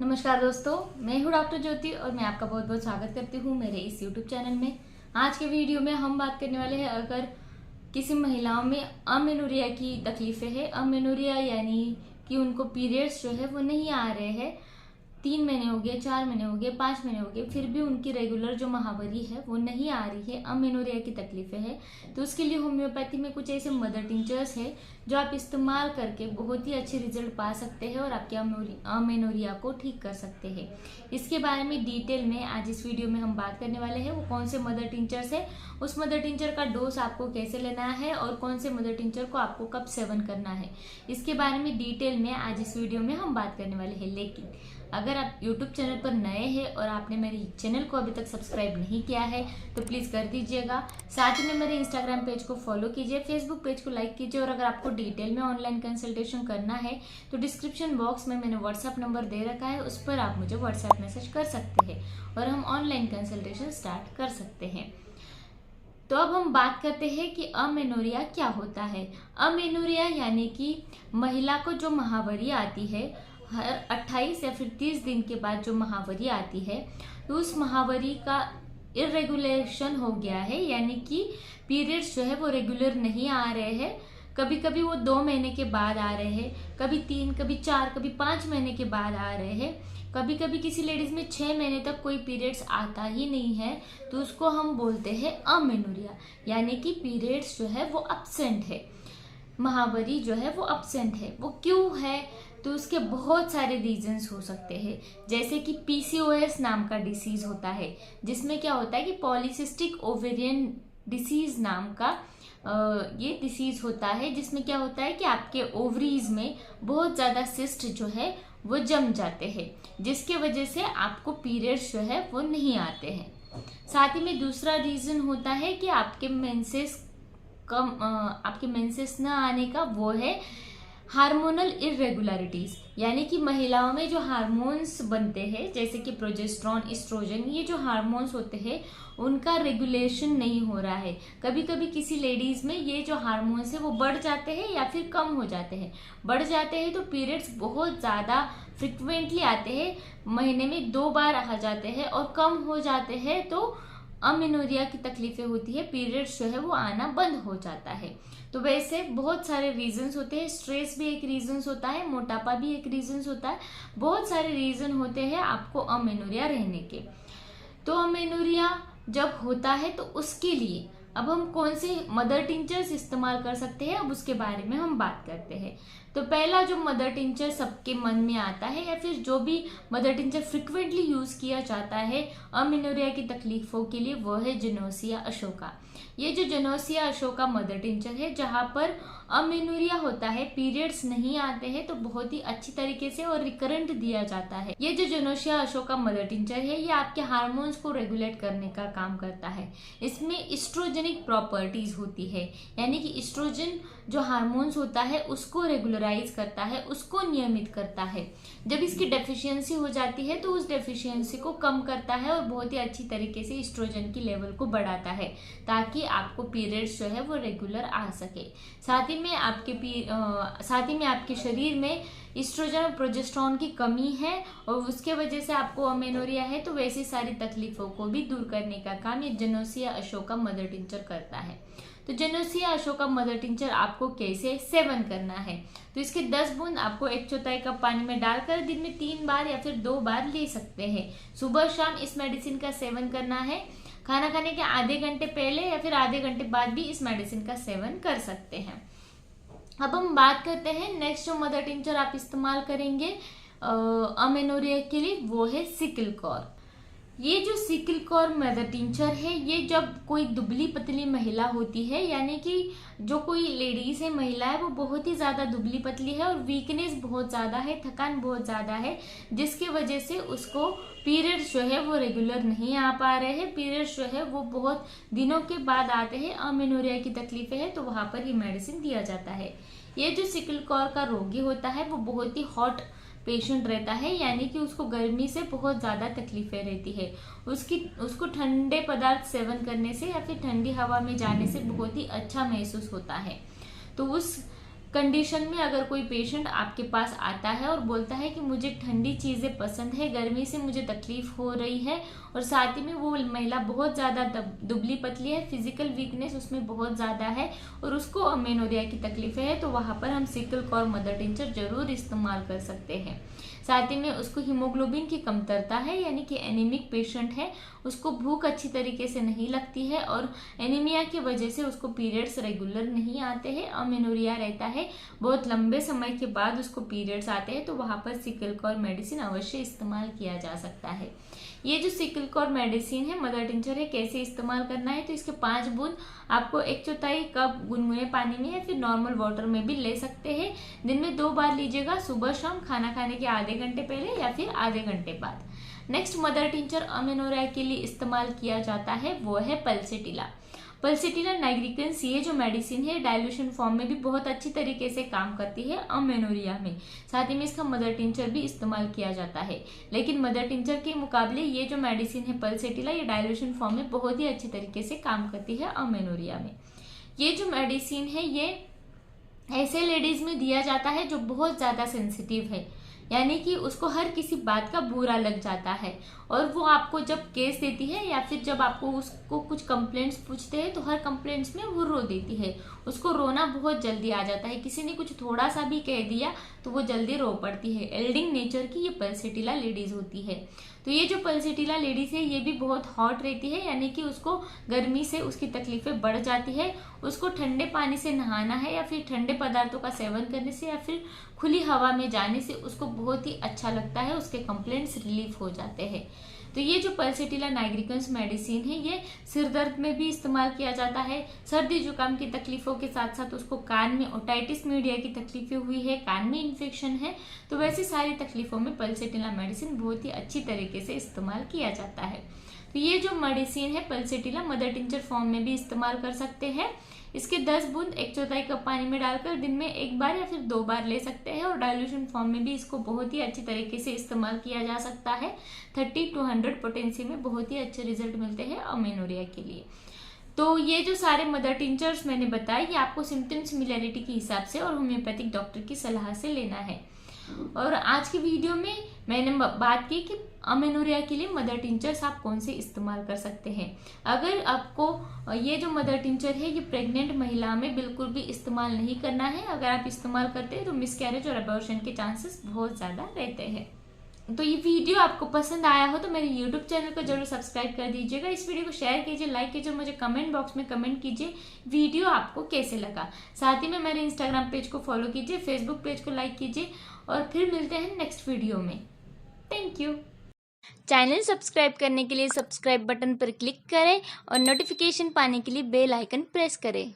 नमस्कार दोस्तों, मैं हूँ डॉक्टर ज्योति और मैं आपका बहुत बहुत स्वागत करती हूँ मेरे इस यूट्यूब चैनल में। आज के वीडियो में हम बात करने वाले हैं अगर किसी महिलाओं में अमेनोरिया की तकलीफें हैं। अमेनोरिया यानी कि उनको पीरियड्स जो है वो नहीं आ रहे हैं, 3 महीने हो गए, 4 महीने हो गए, 5 महीने हो गए, फिर भी उनकी रेगुलर जो माहवारी है वो नहीं आ रही है, अमेनोरिया की तकलीफें हैं। तो उसके लिए होम्योपैथी में कुछ ऐसे मदर टिंचर्स है जो आप इस्तेमाल करके बहुत ही अच्छे रिजल्ट पा सकते हैं और आपके अमेनोरिया को ठीक कर सकते हैं। इसके बारे में डिटेल में आज इस वीडियो में हम बात करने वाले हैं। वो कौन से मदर टिंचर्स है, उस मदर टिंचर का डोज आपको कैसे लेना है और कौन से मदर टिंचर को आपको कब सेवन करना है, इसके बारे में डिटेल में आज इस वीडियो में हम बात करने वाले हैं। लेकिन अगर आप YouTube चैनल पर नए हैं और आपने मेरे चैनल को अभी तक सब्सक्राइब नहीं किया है तो प्लीज़ कर दीजिएगा। साथ ही में मेरे इंस्टाग्राम पेज को फॉलो कीजिए, फेसबुक पेज को लाइक कीजिए और अगर आपको डिटेल में ऑनलाइन कंसल्टेशन करना है तो डिस्क्रिप्शन बॉक्स में मैंने व्हाट्सएप नंबर दे रखा है, उस पर आप मुझे व्हाट्सएप मैसेज कर सकते हैं और हम ऑनलाइन कंसल्टेशन स्टार्ट कर सकते हैं। तो अब हम बात करते हैं कि अमेनोरिया क्या होता है। अमेनोरिया यानी कि महिला को जो माहवारी आती है, हर 28 या फिर 30 दिन के बाद जो माहवारी आती है, तो उस माहवारी का इरेगुलेशन हो गया है, यानी कि पीरियड्स जो है वो रेगुलर नहीं आ रहे हैं। कभी कभी वो 2 महीने के बाद आ रहे हैं, कभी 3, कभी 4, कभी 5 महीने के बाद आ रहे हैं, कभी कभी किसी लेडीज में 6 महीने तक कोई पीरियड्स आता ही नहीं है, तो उसको हम बोलते हैं अमेनोरिया, यानी कि पीरियड्स जो है वो अब्सेंट है, माहवारी जो है वो अब्सेंट है। वो क्यों है, तो उसके बहुत सारे रीजंस हो सकते हैं, जैसे कि PCOS नाम का डिसीज होता है, जिसमें क्या होता है कि पॉलीसिस्टिक ओवेरियन डिसीज नाम का ये डिसीज होता है, जिसमें क्या होता है कि आपके ओवरीज में बहुत ज़्यादा सिस्ट जो है वो जम जाते हैं, जिसके वजह से आपको पीरियड्स जो है वो नहीं आते हैं। साथ ही में दूसरा रीज़न होता है कि आपके मेंसेस न आने का, वो है हार्मोनल इरेगुलरिटीज, यानी कि महिलाओं में जो हार्मोन्स बनते हैं जैसे कि प्रोजेस्टेरॉन, एस्ट्रोजन, ये जो हार्मोन्स होते हैं उनका रेगुलेशन नहीं हो रहा है। कभी कभी किसी लेडीज में ये जो हार्मोन्स है वो बढ़ जाते हैं या फिर कम हो जाते हैं। बढ़ जाते हैं तो पीरियड्स बहुत ज़्यादा फ्रिक्वेंटली आते हैं, महीने में 2 बार आ जाते हैं, और कम हो जाते हैं तो अमेनोरिया की तकलीफें होती है, पीरियड्स जो है वो आना बंद हो जाता है। तो वैसे बहुत सारे रीजंस होते हैं, स्ट्रेस भी एक रीजंस होता है, मोटापा भी एक रीजंस होता है, बहुत सारे रीजन होते हैं आपको अमेनोरिया रहने के। तो अमेनोरिया जब होता है तो उसके लिए अब हम कौन से मदर टिंचर्स इस्तेमाल कर सकते हैं, अब उसके बारे में हम बात करते हैं। तो पहला जो मदर टिंचर सबके मन में आता है या फिर जो भी मदर टिंचर फ्रिक्वेंटली यूज किया जाता है अमेनोरिया की तकलीफों के लिए, वो है जेनोसिया अशोका। ये जो जेनोसिया अशोका मदर टिंचर है, जहाँ पर अमेनोरिया होता है, पीरियड्स नहीं आते हैं, तो बहुत ही अच्छी तरीके से और रिकरेंट दिया जाता है। ये जो जेनोसिया अशोका मदर टिंचर है, ये आपके हार्मोन्स को रेगुलेट करने का काम करता है। इसमें एस्ट्रोजेनिक प्रॉपर्टीज होती है, यानी कि एस्ट्रोजन जो हार्मोन्स होता है उसको रेगुलराइज करता है, उसको नियमित करता है। जब इसकी डेफिशिएंसी हो जाती है तो उस डेफिशिएंसी को कम करता है और बहुत ही अच्छी तरीके से एस्ट्रोजन की लेवल को बढ़ाता है, ताकि आपको पीरियड्स जो है वो रेगुलर आ सके। साथ ही में आपके शरीर में एस्ट्रोजन और प्रोजेस्टेरॉन की कमी है और उसके वजह से आपको अमेनोरिया है, तो वैसी सारी तकलीफों को भी दूर करने का काम ये जेनोसिया अशोका मदर टिंचर करता है। तो जेनोसिया अशोका मदर टिंचर आपको कैसे सेवन करना है, तो इसके 10 बूंद आपको 1/4 कप पानी में डालकर दिन में 3 बार या फिर 2 बार ले सकते हैं। सुबह शाम इस मेडिसिन का सेवन करना है। खाना खाने के आधे घंटे पहले या फिर आधे घंटे बाद भी इस मेडिसिन का सेवन कर सकते हैं। अब हम बात करते हैं नेक्स्ट जो मदर टिंचर आप इस्तेमाल करेंगे अमेनोरिया के लिए, वो है सिकलकॉर। ये जो सिकलकॉर मदर टिंचर है, ये जब कोई दुबली पतली महिला होती है, यानी कि जो कोई लेडीज है, महिला है, वो बहुत ही ज्यादा दुबली पतली है और वीकनेस बहुत ज्यादा है, थकान बहुत ज्यादा है, जिसके वजह से उसको पीरियड्स जो है वो रेगुलर नहीं आ पा रहे हैं, पीरियड्स जो है वो बहुत दिनों के बाद आते हैं, अमेनोरिया की तकलीफें हैं, तो वहां पर ये मेडिसिन दिया जाता है। ये जो सिकलकॉर का रोगी होता है वो बहुत ही हॉट पेशेंट रहता है, यानी कि उसको गर्मी से बहुत ज़्यादा तकलीफें रहती है, उसको ठंडे पदार्थ सेवन करने से या फिर ठंडी हवा में जाने से बहुत ही अच्छा महसूस होता है। तो उस कंडीशन में अगर कोई पेशेंट आपके पास आता है और बोलता है कि मुझे ठंडी चीज़ें पसंद है, गर्मी से मुझे तकलीफ हो रही है, और साथ ही में वो महिला बहुत ज़्यादा दुबली पतली है, फिजिकल वीकनेस उसमें बहुत ज़्यादा है और उसको अमेनोरिया की तकलीफें है, तो वहाँ पर हम सिकल कॉर मदर टिंचर जरूर इस्तेमाल कर सकते हैं। साथ ही में उसको हीमोग्लोबिन की कमतरता है, यानी कि एनीमिक पेशेंट है, उसको भूख अच्छी तरीके से नहीं लगती है और एनीमिया की वजह से उसको पीरियड्स रेगुलर नहीं आते हैं, अमेनोरिया रहता है, बहुत लंबे समय के बाद उसको पीरियड्स आते हैं, तो वहाँ पर सिकल कॉर मेडिसिन अवश्य इस्तेमाल किया जा सकता है। ये जो सिकल कॉर मेडिसिन है, मदर टिंचर है, कैसे इस्तेमाल करना है, तो इसके 5 बूंद आपको 1/4 कप गुनगुने पानी में या फिर नॉर्मल वाटर में भी ले सकते हैं। दिन में 2 बार लीजिएगा, सुबह शाम, खाना खाने के आधे घंटे पहले या फिर आधे घंटे बाद। नेक्स्ट मदर टिंचर अमेनोरिया के लिए इस्तेमाल किया जाता है वो है पल्सेटिला। पल्सेटिला नाइग्रिकेंस ये जो मेडिसिन है डाइल्यूशन फॉर्म में भी बहुत अच्छी तरीके से काम करती है अमेनोरिया में। साथ ही में इसका मदर टिंचर भी इस्तेमाल किया जाता है, लेकिन मदर टिंचर के मुकाबले ये जो मेडिसिन है पल्सेटिला, ये डाइल्यूशन फॉर्म में बहुत ही अच्छी तरीके से काम करती है अमेनोरिया में। ये जो मेडिसिन है ये ऐसे लेडीज में दिया जाता है जो बहुत ज्यादा सेंसिटिव है, यानी कि उसको हर किसी बात का बुरा लग जाता है, और वो आपको जब केस देती है या फिर जब आपको उसको कुछ कंप्लेंट्स पूछते हैं तो हर कंप्लेंट्स में वो रो देती है, उसको रोना बहुत जल्दी आ जाता है, किसी ने कुछ थोड़ा सा भी कह दिया तो वो जल्दी रो पड़ती है। एल्डिंग नेचर की ये पल्सेटिला लेडीज होती है। तो ये जो पल्सेटिला लेडीज है ये भी बहुत हॉट रहती है, यानी कि उसको गर्मी से उसकी तकलीफें बढ़ जाती है, उसको ठंडे पानी से नहाना है या फिर ठंडे पदार्थों का सेवन करने से या फिर खुली हवा में जाने से उसको बहुत ही अच्छा लगता है, उसके कंप्लेंट्स रिलीफ हो जाते हैं। तो ये जो पल्सेटिला नाइग्रिकेंस मेडिसिन है ये सिर दर्द में भी इस्तेमाल किया जाता है, सर्दी जुकाम की तकलीफों के साथ साथ उसको कान में ओटाइटिस मीडिया की तकलीफें हुई है, कान में इन्फेक्शन है, तो वैसी सारी तकलीफों में पल्सेटिला मेडिसिन बहुत ही अच्छी तरीके से इस्तेमाल किया जाता है। तो ये जो मेडिसिन है पल्सेटिला मदर टिंचर फॉर्म में भी इस्तेमाल कर सकते हैं। इसके 10 बूंद 1/4 कप पानी में डालकर दिन में 1 बार या फिर 2 बार ले सकते हैं, और डाइल्यूशन फॉर्म में भी इसको बहुत ही अच्छी तरीके से इस्तेमाल किया जा सकता है। 30 to 100 पोटेंसी में बहुत ही अच्छे रिजल्ट मिलते हैं अमेनोरिया के लिए। तो ये जो सारे मदर टिंचर्स मैंने बताए ये आपको सिम्टम सिमिलैरिटी के हिसाब से और होम्योपैथिक डॉक्टर की सलाह से लेना है। और आज की वीडियो में मैंने बात की कि अमेनोरिया के लिए मदर टिंचर्स आप कौन से इस्तेमाल कर सकते हैं। अगर आपको ये जो मदर टिंचर है ये प्रेग्नेंट महिला में बिल्कुल भी इस्तेमाल नहीं करना है, अगर आप इस्तेमाल करते हैं तो मिसकैरेज और अबॉर्शन के चांसेस बहुत ज़्यादा रहते हैं। तो ये वीडियो आपको पसंद आया हो तो मेरे YouTube चैनल को जरूर सब्सक्राइब कर दीजिएगा, इस वीडियो को शेयर कीजिए, लाइक कीजिए, मुझे कमेंट बॉक्स में कमेंट कीजिए वीडियो आपको कैसे लगा। साथ ही में मेरे Instagram पेज को फॉलो कीजिए, Facebook पेज को लाइक कीजिए, और फिर मिलते हैं नेक्स्ट वीडियो में। Thank you. चैनल सब्सक्राइब करने के लिए सब्सक्राइब बटन पर क्लिक करें और नोटिफिकेशन पाने के लिए बेल आइकन प्रेस करें।